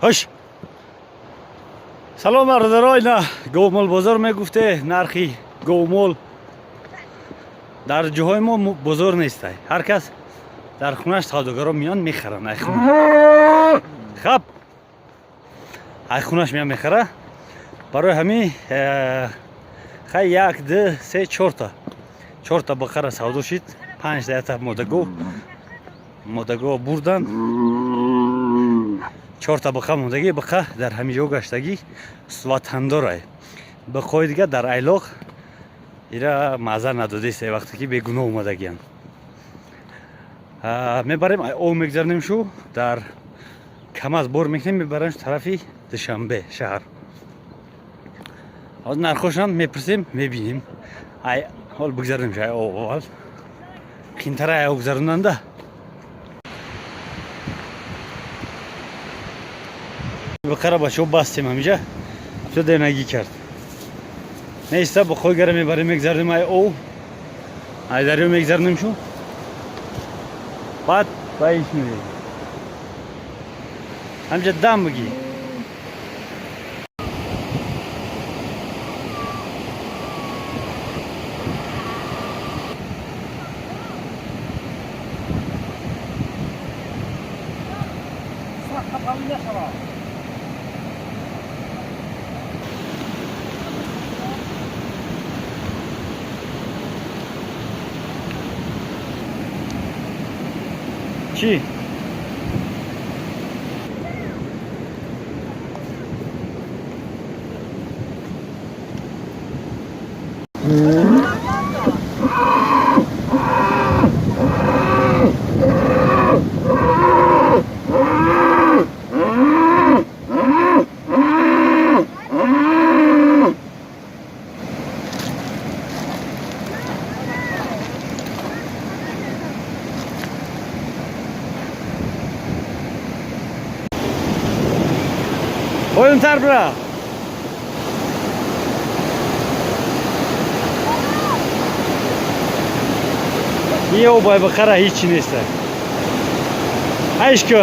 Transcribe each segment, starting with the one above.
هش سلام برادرای. نه گومول بازار میگفته نرخی گومول در جاهای ما بازار نیست. هر کس در خونش سوداگرا میان میخرن. ای خونه خب ای خونش میان میخره. برای همین خیلی یک دو سه چهار تا بقره سودا شد. 5 تا مادگو بردن. 4 تا بقره موندگی. بقره در همین جا گشتگی وطندار بقای دیگه در ایلاق ایرا مزه نداده است. وقتی که بیگناه اومدگیان میبریم او میگذاریم شو در کم از بار میکنیم میبریم طرفی دوشنبه شهر. از نرخوشان میپرسیم میبینیم. ای حال بگذاریم شای او حال خینتره او گذارننده. بقره بچه بستیم همینجا شده نگی کرد نیسته بخواه گره میبریم میگذاریم ای او ای دریو میگذاریم شو بعد بایش میریم همینجا دم بگی چی؟ Oyun terbra. یه او بای بخره هیچی نیسته. هشکو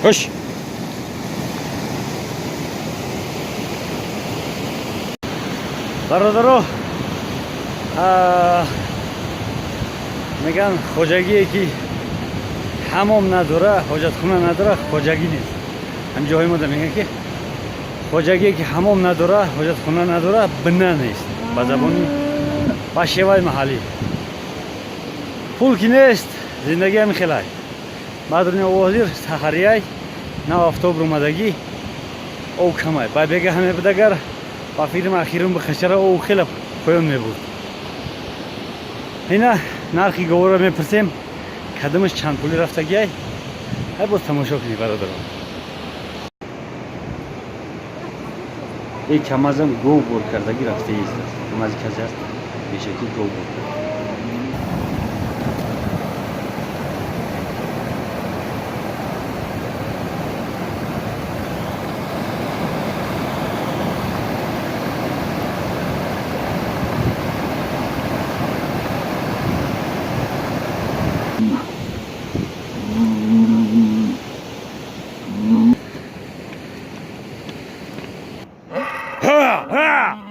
Hoş. برادرها میگن خواجگی که حمام نداره حاجت خونه نداره خواجگی نیست. هم جای ما میگن که خواجگی که حمام نداره حاجت خونه نداره بنه نیست. با زبانی با شیوه محلی پول کی نیست زندگی هم خیلی مادرنی وزیر سحریای نه افتاب رو مدگی او کمه با بگه همه بدگر با فیلم اخیرم به خشره او خیلی پایان میبود. اینا نرخی گوار رو میپرسیم کدامش چند پولی رفتگی های باز تماشا کنی برادران. این کم ازم گو بور کردگی رفته ایست کم از کسی هست بیشکی گو بور کرد.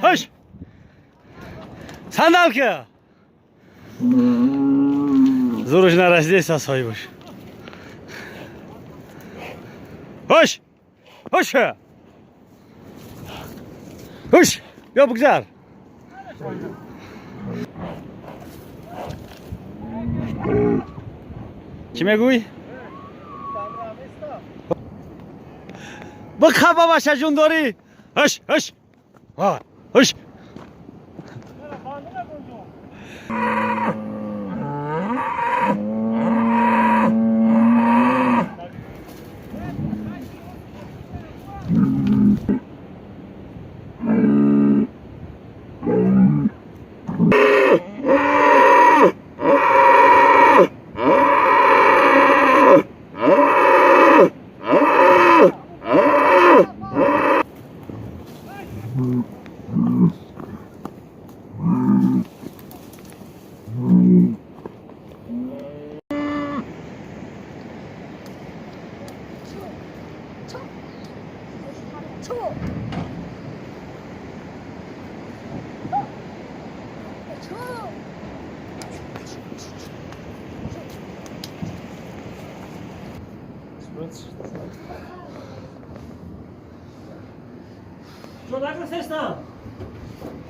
Hoş. Sandalka. Zoruş narazıysa soymuş. Hoş. Hoş. Hoş. Ya bu güzel. Kime guy? Bak baba şacun dori. Hoş, hoş. Ha, hoş.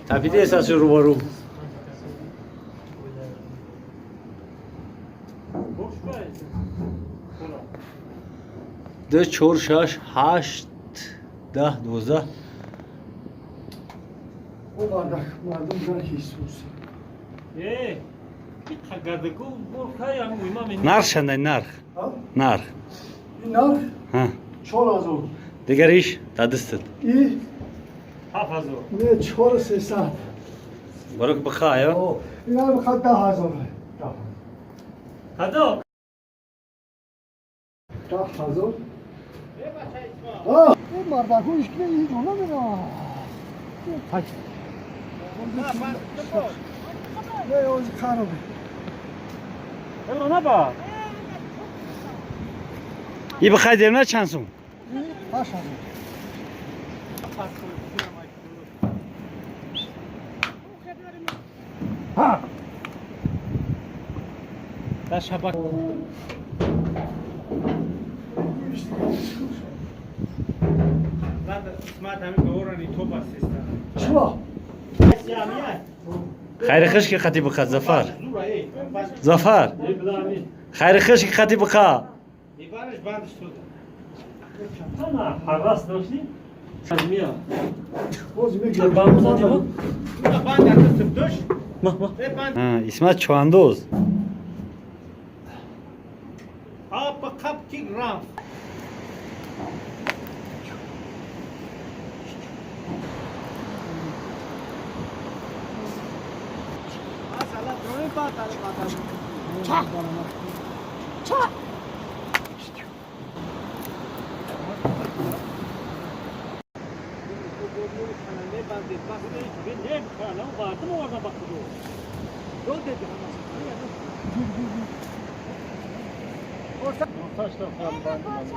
Tapide esas رو برو. ده چهار شش هشت ده دوزده. او باردک مردم در کیسوس. نرخ شنده نرخ. نرخ. این نرخ؟ ها. 4000. دیگریش دادستد. این 7000. نه 4300. برو بخواه یا؟ این هم بخواد 10000. هدو. 10000. آه. این مردکوش که این جلو میره. پاک. نه اوز خرابه. نه با. ای بخواه دیم نه چند سون؟ 8000. ها. ده شبک. چوا؟ خیر خش که خطی بخواه زفر. زفر. خیر خش که خطی بخواه. دیوارش بندش شده. نه حراس داشتی؟ میا. باز میگه. بند زدی بود؟ بند دستم داشت. اسمت چواندوز. آب کپ کی رام.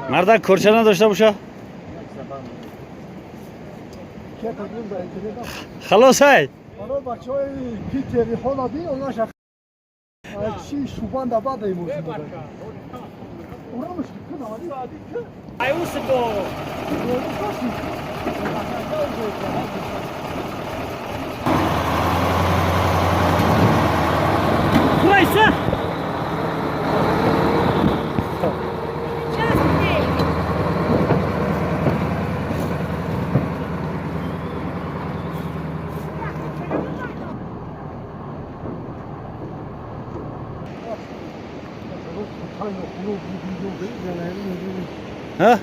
مردا کرچه نداشته باشه؟ خلاص های؟ حالا بچه های پیتری حالا بی اونا شخص چی شوبان دا بعد ایموز بودن اونا مشکل کنه ولی ایوس با Kuraysa. Ha?